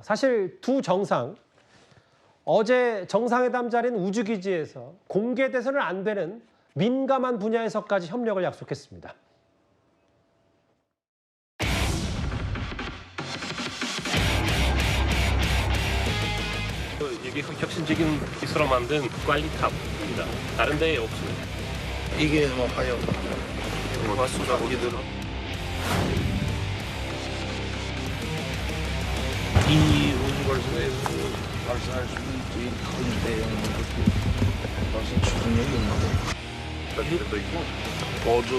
사실 두 정상, 어제 정상회담 자리인 우주기지에서 공개돼서는 안 되는 민감한 분야에서까지 협력을 약속했습니다. 이게 혁신적인 기술로 만든 관리탑입니다. 다른 데에 없습니다. 이게 뭐 하여 수작기들은 이 우주발사에서 발사할 수 있는 제일 큰 대형 발사 추진력이 있는데 것들도 있고. 보조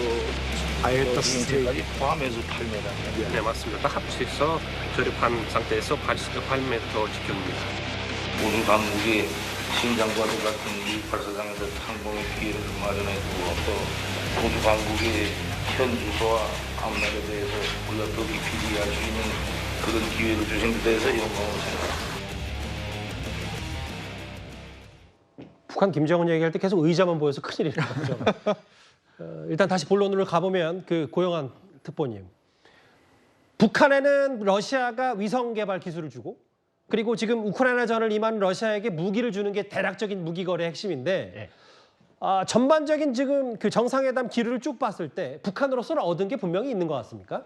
아이터스까지 포함해서 8m. 네, 맞습니다. 다 합쳐서 조립한 상태에서 88m 지켰습니다. 우주 당국이 신장과도 같은 이 발사장에서 항공의 기회를 마련했고 또 우주 당국의 현 주소와 앞날에 대해서 우리가 더 깊이 이해할 수 있는 그런 기회를 주신 데 대해서 영광을 생각합니다. 북한 김정은 얘기할 때 계속 의자만 보여서 큰일이라는 거죠. 일단 다시 본론으로 가보면 그 고영한 특보님. 북한에는 러시아가 위성 개발 기술을 주고 그리고 지금 우크라이나전을 임한 러시아에게 무기를 주는 게 대략적인 무기 거래 핵심인데 네. 전반적인 지금 그 정상회담 기류를 쭉 봤을 때 북한으로서는 얻은 게 분명히 있는 것 같습니까?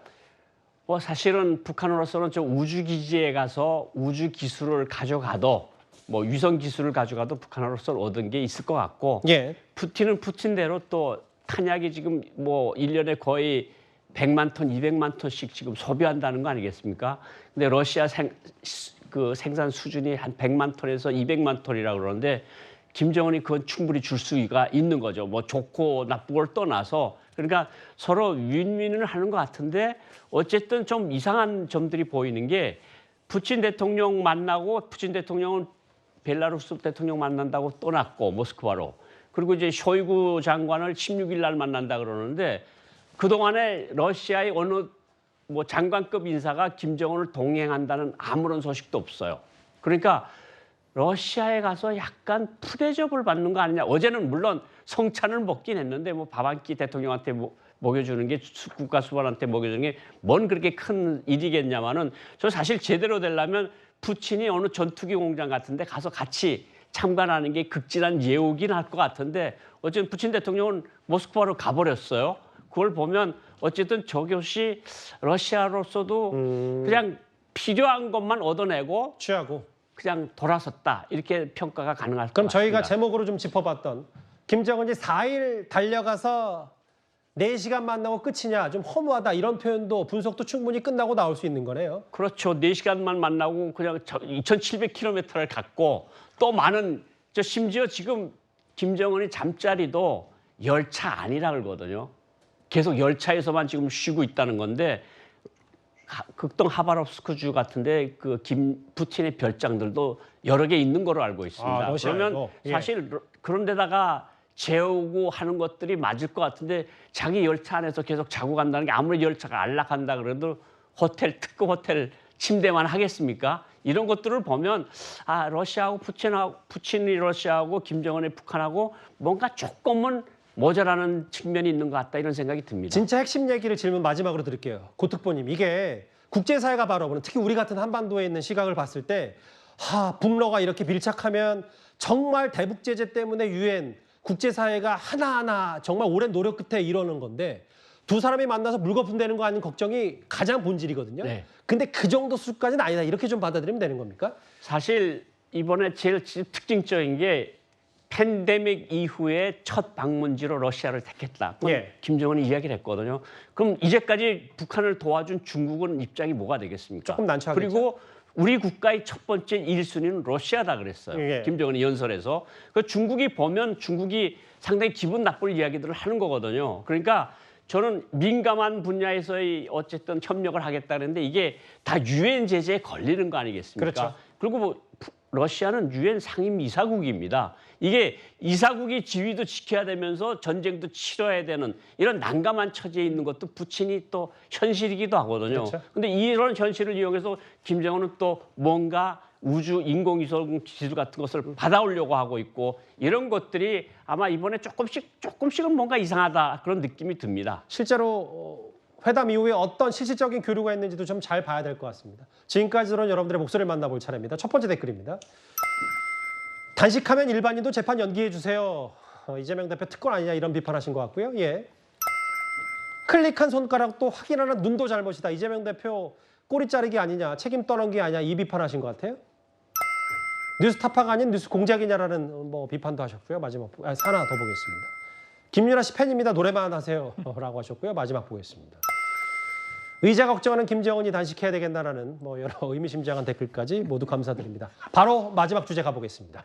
뭐 사실은 북한으로서는 저 우주 기지에 가서 우주 기술을 가져가도 뭐 위성 기술을 가져가도 북한으로서 얻은 게 있을 것 같고 예. 푸틴은 푸틴대로 또 탄약이 지금 뭐 1년에 거의 100만 톤, 200만 톤씩 지금 소비한다는 거 아니겠습니까? 근데 러시아 생산 수준이 한 100만 톤에서 200만 톤이라고 그러는데 김정은이 그건 충분히 줄 수가 있는 거죠. 뭐 좋고 나쁘고를 떠나서 그러니까 서로 윈윈을 하는 것 같은데 어쨌든 좀 이상한 점들이 보이는 게 푸틴 대통령 만나고 푸틴 대통령은 벨라루스 대통령 만난다고 떠났고 모스크바로 그리고 이제 쇼이구 장관을 16일 날 만난다 그러는데 그동안에 러시아의 어느 뭐 장관급 인사가 김정은을 동행한다는 아무런 소식도 없어요. 그러니까 러시아에 가서 약간 푸대접을 받는 거 아니냐. 어제는 물론 성찬을 먹긴 했는데 뭐 밥 한 끼 대통령한테 먹여주는 게 국가 수반한테 먹여주는 게 뭔 그렇게 큰 일이겠냐마는 저 사실 제대로 되려면 푸틴이 어느 전투기 공장 같은 데 가서 같이 참관하는 게 극진한 예우긴 할 것 같은데 어쨌든 푸틴 대통령은 모스크바로 가버렸어요. 그걸 보면 어쨌든 저것이 러시아로서도 그냥 필요한 것만 얻어내고 취하고. 그냥 돌아섰다 이렇게 평가가 가능할 것 그럼 같습니다. 저희가 제목으로 좀 짚어봤던 김정은이 4일 달려가서 4시간 만나고 끝이냐 좀 허무하다 이런 표현도 분석도 충분히 끝나고 나올 수 있는 거네요. 그렇죠. 4시간만 만나고 그냥 2,700km를 갔고 또 많은 심지어 지금 김정은이 잠자리도 열차 아니라 그러거든요. 계속 열차에서만 지금 쉬고 있다는 건데 극동 하바롭스크주 같은데 그 푸틴의 별장들도 여러 개 있는 거로 알고 있습니다. 그러면 예. 사실 그런 데다가 재우고 하는 것들이 맞을 것 같은데 자기 열차 안에서 계속 자고 간다는 게 아무리 열차가 안락한다 그래도 특급 호텔 침대만 하겠습니까? 이런 것들을 보면 러시아하고 푸틴이 러시아하고 김정은이 북한하고 뭔가 조금은 모자라는 측면이 있는 것 같다 이런 생각이 듭니다. 진짜 핵심 얘기를 질문 마지막으로 드릴게요. 고특보님, 이게 국제사회가 바라보는 특히 우리 같은 한반도에 있는 시각을 봤을 때 북러가 이렇게 밀착하면 정말 대북 제재 때문에 유엔 국제사회가 하나하나 정말 오랜 노력 끝에 이러는 건데 두 사람이 만나서 물거품되는 거 아닌 걱정이 가장 본질이거든요. 네. 근데 그 정도 수까지는 아니다. 이렇게 좀 받아들이면 되는 겁니까? 사실 이번에 제일 특징적인 게 팬데믹 이후에 첫 방문지로 러시아를 택했다. 예. 김정은이 이야기를 했거든요. 그럼 이제까지 북한을 도와준 중국은 입장이 뭐가 되겠습니까? 조금 난처하겠죠. 그리고 우리 국가의 첫 번째 1순위는 러시아다 그랬어요. 예. 김정은이 연설에서. 그 중국이 보면 중국이 상당히 기분 나쁠 이야기들을 하는 거거든요. 그러니까 저는 민감한 분야에서의 어쨌든 협력을 하겠다 그랬는데 이게 다 유엔 제재에 걸리는 거 아니겠습니까? 그렇죠. 그리고 뭐 러시아는 유엔 상임 이사국입니다. 이게 이사국이 지위도 지켜야 되면서 전쟁도 치러야 되는 이런 난감한 처지에 있는 것도 푸틴이 또 현실이기도 하거든요. 그렇죠. 근데 이런 현실을 이용해서 김정은은 또 뭔가 우주 인공위성 기술 같은 것을 받아오려고 하고 있고 이런 것들이 아마 이번에 조금씩은 뭔가 이상하다 그런 느낌이 듭니다. 실제로 회담 이후에 어떤 실질적인 교류가 있는지도 좀 잘 봐야 될 것 같습니다. 지금까지 들은 여러분들의 목소리를 만나볼 차례입니다. 첫 번째 댓글입니다. 단식하면 일반인도 재판 연기해 주세요. 이재명 대표 특권 아니냐 이런 비판하신 것 같고요. 예. 클릭한 손가락도 확인하는 눈도 잘못이다. 이재명 대표 꼬리 자르기 아니냐, 책임 떠넘기 아니냐 이 비판하신 것 같아요. 뉴스타파가 아닌 뉴스 공작이냐라는 뭐 비판도 하셨고요. 마지막 하나 더 보겠습니다. 김윤아 씨 팬입니다. 노래만 하세요라고 하셨고요. 마지막 보겠습니다. 의자 걱정하는 김정은이 단식해야 되겠나라는 뭐 여러 의미심장한 댓글까지 모두 감사드립니다. 바로 마지막 주제 가보겠습니다.